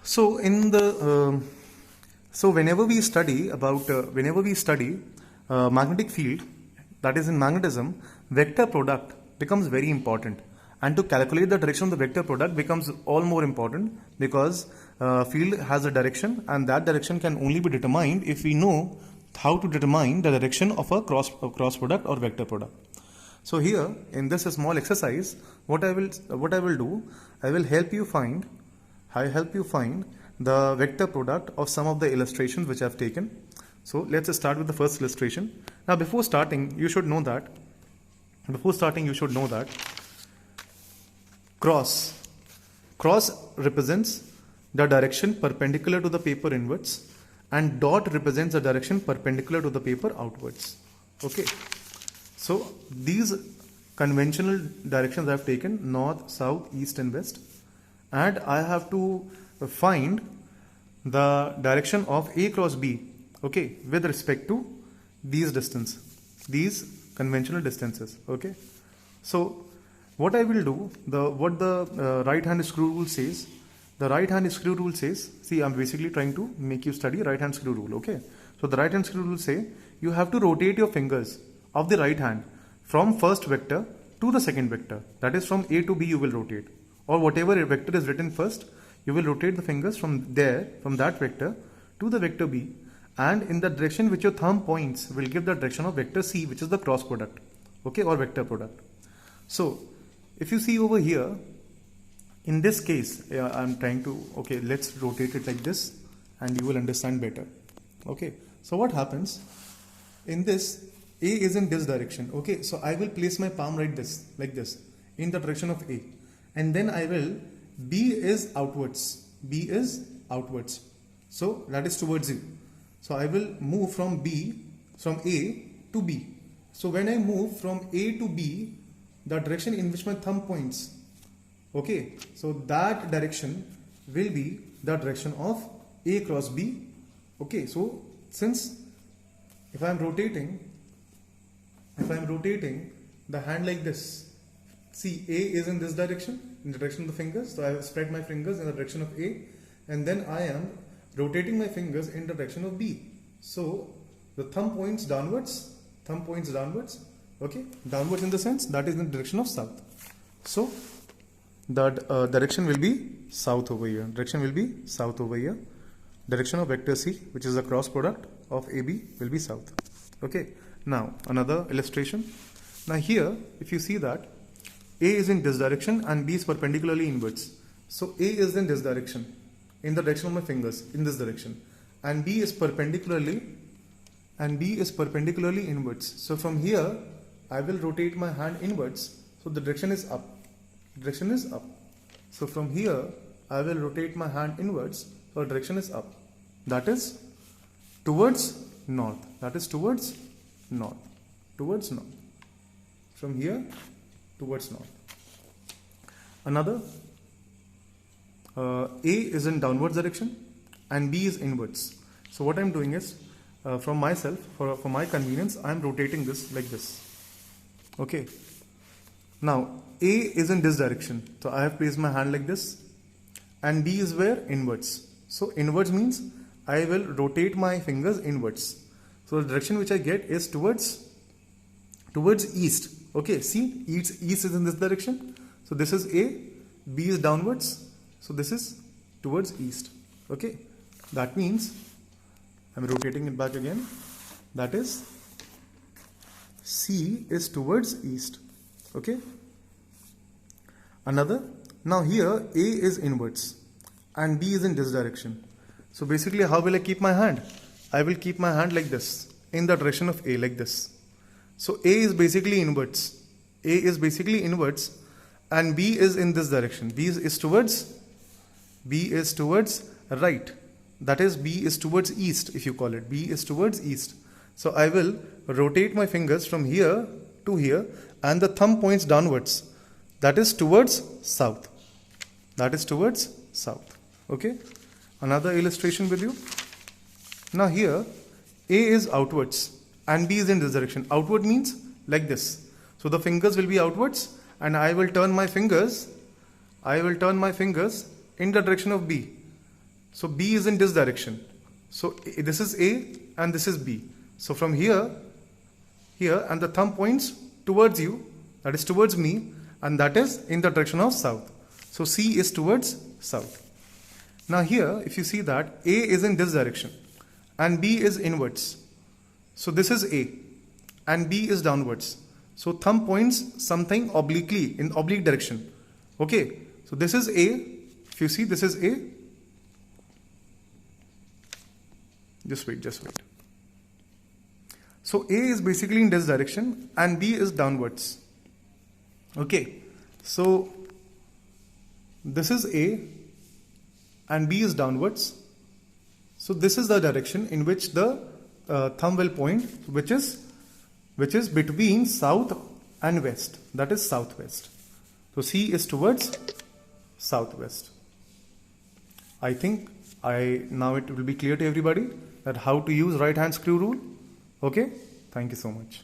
So in the whenever we study magnetic field, that is in magnetism, vector product becomes very important, and to calculate the direction of the vector product becomes all more important because field has a direction, and that direction can only be determined if we know how to determine the direction of a cross product or vector product. So here in this small exercise, what I will do, I help you find the vector product of some of the illustrations which I have taken. So let's start with the first illustration. Now before starting you should know that cross represents the direction perpendicular to the paper inwards, and dot represents the direction perpendicular to the paper outwards. Okay, so these conventional directions I have taken: north, south, east and west, and I have to find the direction of A cross B, okay, with respect to these conventional distances. Okay, so what I will do, what the right hand screw rule says, see, I'm basically trying to make you study right hand screw rule. Okay, so the right hand screw rule say you have to rotate your fingers of the right hand from first vector to the second vector, that is from A to B you will rotate, or whatever vector is written first, you will rotate the fingers from that vector to the vector B, and in the direction which your thumb points will give the direction of vector C, which is the cross product, okay, or vector product. So if you see over here, in this case, I'm trying to, okay, let's rotate it like this and you will understand better. Okay, so what happens in this, A is in this direction. Okay, so I will place my palm like this in the direction of A, and then I will, B is outwards, so that is towards you. So I will move from A to B. So when I move from A to B, the direction in which my thumb points, okay, so that direction will be the direction of A cross B. Okay, so since if I am rotating the hand like this, see, A is in this direction, in the direction of the fingers, so I have spread my fingers in the direction of A, and then I am rotating my fingers in the direction of B. So the thumb points downwards, okay, downwards in the sense that is in the direction of south. So that direction will be south over here. Direction of vector C, which is the cross product of AB, will be south. Okay. Now another illustration. Now here, if you see that A is in this direction and B is perpendicularly inwards. So A is in this direction, in the direction of my fingers, in this direction, and B is perpendicularly inwards. So from here, I will rotate my hand inwards. So the direction is up. So from here, I will rotate my hand inwards. So direction is up. That is towards north. From here towards north. Another, A is in downwards direction and B is inwards. So what I am doing is, from myself, for my convenience, I am rotating this like this. Okay. Now A is in this direction, so I have placed my hand like this, and B is where? Inwards. So inwards means I will rotate my fingers inwards. So the direction which I get is towards east. Okay, see, east is in this direction. So this is A, B is downwards. So this is towards east. Okay, that means I'm rotating it back again. That is C is towards east. Okay. Another, now here A is inwards and B is in this direction. So basically, how will I keep my hand? I will keep my hand like this, in the direction of A, like this. So A is basically inwards, and B is in this direction. B is towards right. That is, B is towards east, if you call it. B is towards east. So I will rotate my fingers from here to here, and the thumb points downwards. That is towards south. Okay. Another illustration with you. Now here, A is outwards and B is in this direction. Outward means like this. So the fingers will be outwards, and I will turn my fingers in the direction of B. So B is in this direction. So this is A and this is B. So from here and the thumb points towards you, that is towards me, and that is in the direction of south. So C is towards south. Now here, if you see that A is in this direction and B is inwards. So this is A and B is downwards. So thumb points something obliquely, in oblique direction. Okay, so this is A. If you see, this is A. Just wait. So A is basically in this direction and B is downwards. Okay, so this is A and B is downwards. So this is the direction in which the thumb will point, which is between south and west, that is southwest. So C is towards southwest. I think now it will be clear to everybody that how to use right hand screw rule. Okay, thank you so much.